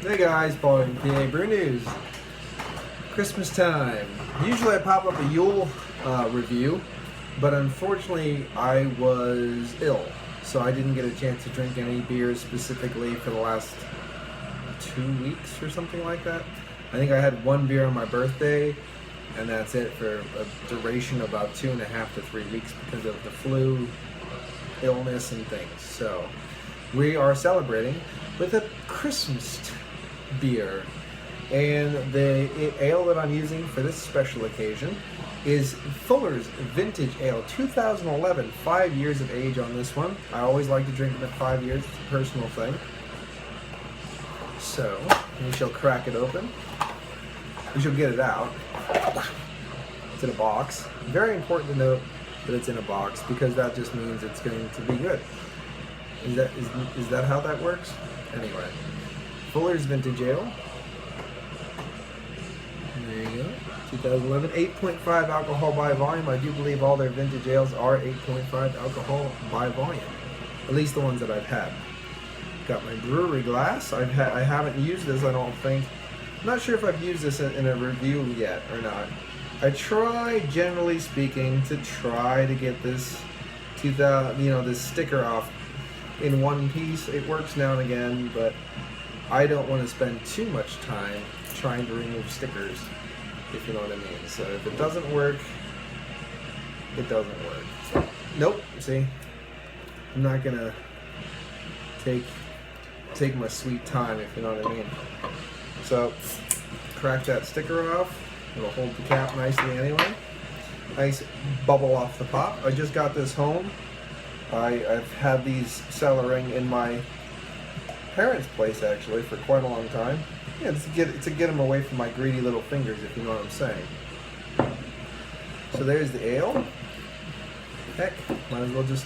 Hey guys, Paul from PABrewNews. Christmas time. Usually I pop up a Yule review, but unfortunately I was ill, so I didn't get a chance to drink any beers specifically for the last 2 weeks or something like that. I think I had one beer on my birthday, and that's it for a duration of about 2.5 to 3 weeks because of the flu, illness, and things. So we are celebrating with a Christmas beer, and the ale that I'm using for this special occasion is Fuller's Vintage Ale 2011, 5 years of age on this one. I always like to drink it at 5 years, it's a personal thing. So we shall crack it open. We shall get it out. It's in a box. Very important to note that it's in a box because that just means it's going to be good. Is that how that works? Anyway, Fuller's Vintage Ale. There you go. 2011, 8.5 alcohol by volume. I do believe all their vintage ales are 8.5 alcohol by volume. At least the ones that I've had. Got my brewery glass. I haven't used this, I don't think. I'm not sure if I've used this in a review yet or not. I try, generally speaking, to get this this sticker off in one piece. It works now and again, but I don't want to spend too much time trying to remove stickers, if you know what I mean. So if it doesn't work, it doesn't work. So, nope, see? I'm not gonna take my sweet time, if you know what I mean. So crack that sticker off. It'll hold the cap nicely anyway. Nice bubble off the pop. I just got this home. I've had these cellaring in my parents' place actually for quite a long time. Yeah, to get them away from my greedy little fingers, if you know what I'm saying. So there's the ale. Heck, might as well just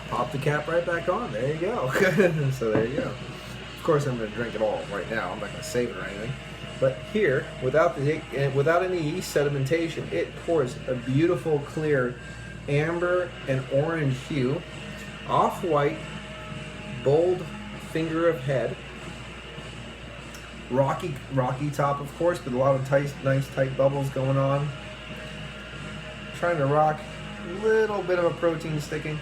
pop the cap right back on. There you go. So there you go. Of course, I'm going to drink it all right now. I'm not going to save it or anything. But here, without any yeast sedimentation, it pours a beautiful, clear amber and orange hue, off-white, bold finger of head, rocky top, of course, but a lot of nice tight bubbles going on. Trying to rock, a little bit of a protein sticking.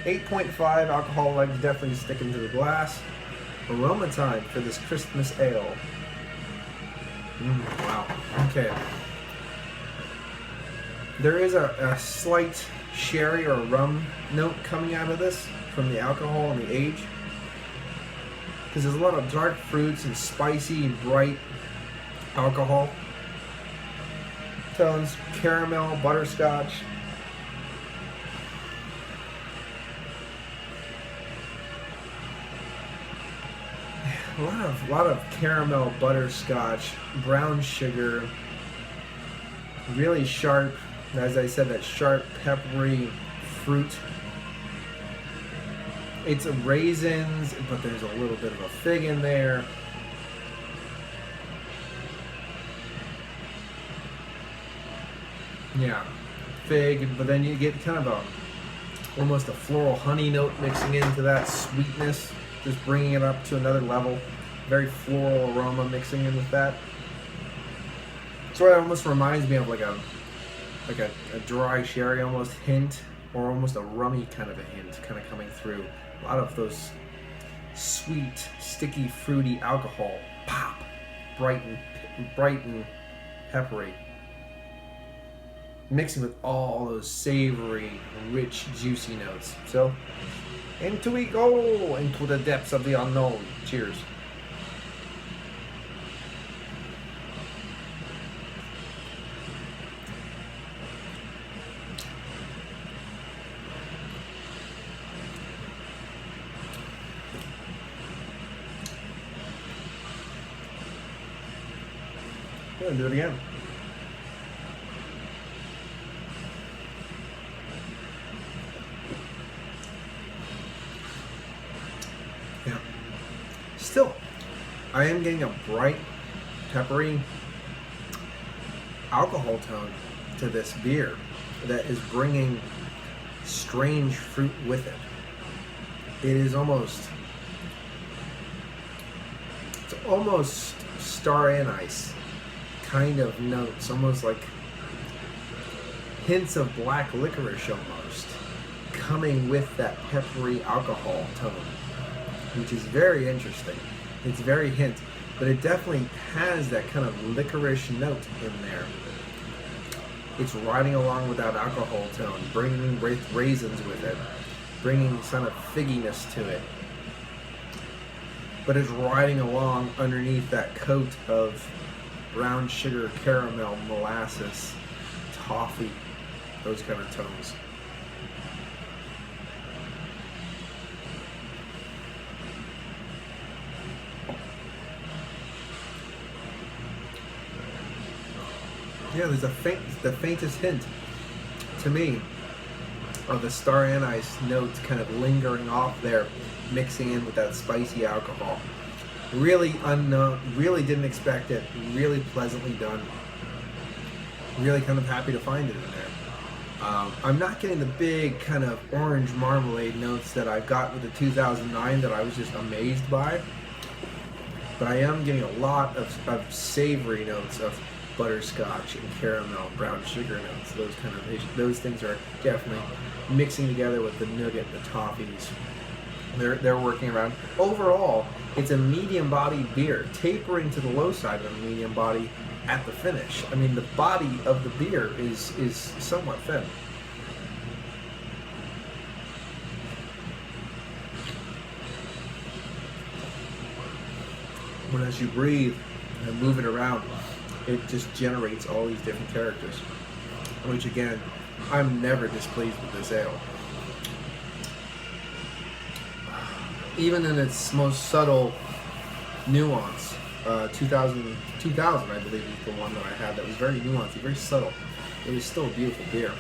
8.5 alcohol legs definitely sticking to the glass. Aroma time for this Christmas ale. Wow. Okay. There is a slight sherry or rum note coming out of this from the alcohol and the age, because there's a lot of dark fruits and spicy, bright alcohol tones, caramel, butterscotch. A lot of caramel, butterscotch, brown sugar, really sharp, as I said, that sharp, peppery fruit. It's raisins, but there's a little bit of a fig in there. Yeah, fig, but then you get kind of almost a floral honey note mixing into that sweetness, just bringing it up to another level. Very floral aroma mixing in with that. So it almost reminds me of like a dry sherry almost hint, or almost a rummy kind of a hint kind of coming through. A lot of those sweet, sticky, fruity alcohol pop, bright and peppery, mixing with all those savory, rich, juicy notes. So into we go, into the depths of the unknown. Cheers. And do it again. Yeah. Still, I am getting a bright, peppery alcohol tone to this beer that is bringing strange fruit with it. It is almost almost star anise kind of notes, almost like hints of black licorice almost, coming with that peppery alcohol tone, which is very interesting. It's very hint, but it definitely has that kind of licorice note in there. It's riding along with that alcohol tone, bringing raisins with it, bringing some of figginess to it. But it's riding along underneath that coat of brown sugar, caramel, molasses, toffee, those kind of tones. Yeah, there's the faintest hint to me of the star anise notes kind of lingering off there, mixing in with that spicy alcohol. Really unknown, really didn't expect it, really pleasantly done. Really kind of happy to find it in there. I'm not getting the big kind of orange marmalade notes that I got with the 2009 that I was just amazed by, but I am getting a lot of savory notes of butterscotch and caramel, brown sugar notes. Those things are definitely mixing together with the nougat, the toffees. They're working around. Overall, it's a medium body beer, tapering to the low side of a medium body at the finish. I mean, the body of the beer is somewhat thin. But as you breathe and move it around, it just generates all these different characters, which again, I'm never displeased with this ale. Even in its most subtle nuance, 2000 I believe is the one that I had that was very nuanced, very subtle. It was still a beautiful beer.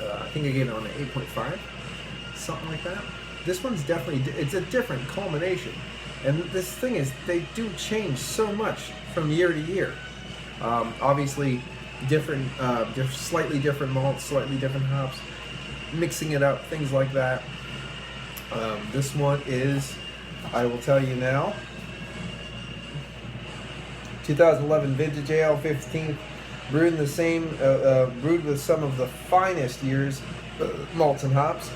I think I gave it on an 8.5, something like that. This one's definitely, it's a different culmination. And this thing is, they do change so much from year to year. Obviously, slightly different malts, slightly different hops, mixing it up, things like that. This one is, I will tell you now, 2011 vintage ale, 15th, brewed with some of the finest years malts and hops.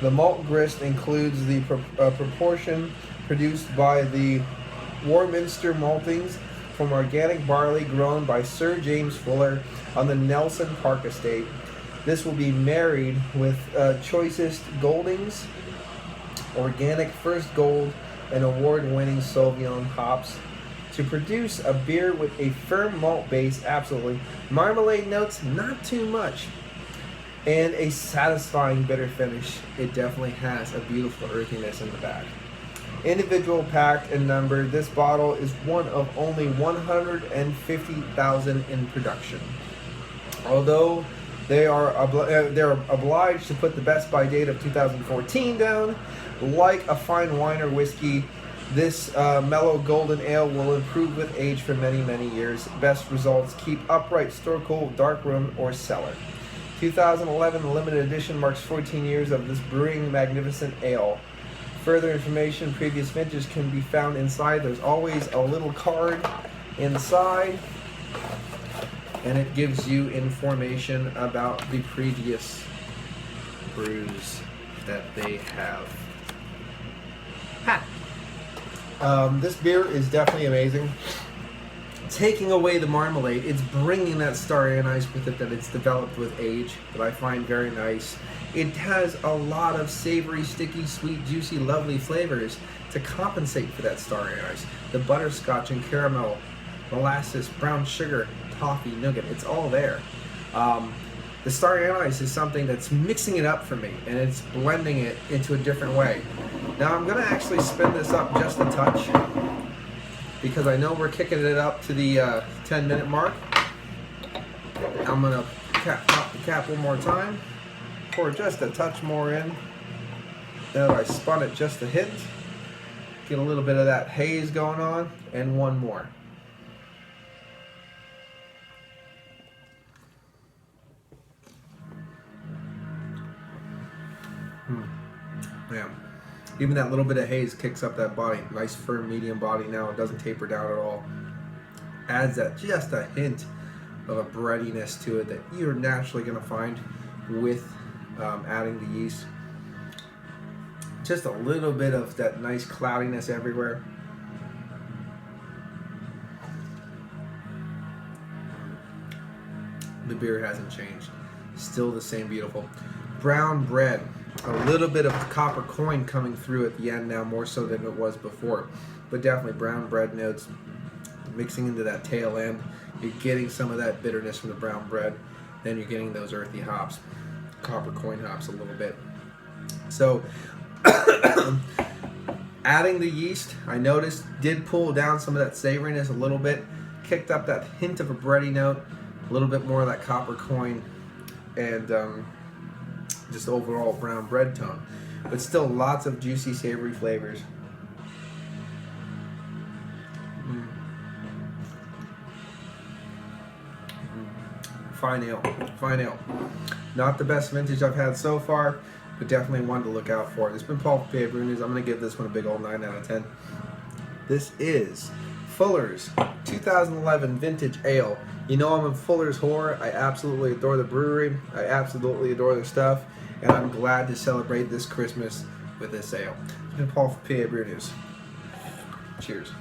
The malt grist includes the proportion produced by the Warminster maltings from organic barley grown by Sir James Fuller on the Nelson Park estate. This will be married with choicest Goldings, organic First Gold, and award-winning Sauvignon hops to produce a beer with a firm malt base, absolutely. Marmalade notes, not too much. And a satisfying bitter finish. It definitely has a beautiful earthiness in the back. Individual packed and numbered, this bottle is one of only 150,000 in production. Although they're obliged to put the best by date of 2014 down, like a fine wine or whiskey, this mellow golden ale will improve with age for many, many years. Best results keep upright, store cool, dark room, or cellar. 2011 limited edition marks 14 years of this brewing magnificent ale. Further information, previous vintages can be found inside. There's always a little card inside, and it gives you information about the previous brews that they have. This beer is definitely amazing. Taking away the marmalade, it's bringing that star anise with it that it's developed with age that I find very nice. It has a lot of savory, sticky, sweet, juicy, lovely flavors to compensate for that star anise. The butterscotch and caramel, molasses, brown sugar, toffee, nougat, it's all there. The star anise is something that's mixing it up for me, and it's blending it into a different way. Now I'm going to actually spin this up just a touch, because I know we're kicking it up to the 10-minute mark. I'm going to pop the cap one more time, pour just a touch more in. Then I spun it just a hint, get a little bit of that haze going on, and one more. Yeah. Even that little bit of haze kicks up that body. Nice firm medium body now. It doesn't taper down at all. Adds that just a hint of a breadiness to it that you're naturally going to find with adding the yeast. Just a little bit of that nice cloudiness everywhere. The beer hasn't changed. Still the same beautiful. Brown bread. A little bit of copper coin coming through at the end now, more so than it was before. But definitely brown bread notes mixing into that tail end. You're getting some of that bitterness from the brown bread. Then you're getting those earthy hops, copper coin hops a little bit. So adding the yeast, I noticed, did pull down some of that savoriness a little bit. Kicked up that hint of a bready note, a little bit more of that copper coin, and just overall brown bread tone. But still lots of juicy, savory flavors. Fine ale, fine ale. Not the best vintage I've had so far, but definitely one to look out for. This has been Paul from PABrewNews. I'm going to give this one a big old 9 out of 10. This is Fuller's 2011 Vintage Ale. You know I'm a Fuller's whore. I absolutely adore the brewery. I absolutely adore their stuff. And I'm glad to celebrate this Christmas with this ale. It's been Paul from PABrewNews. Cheers.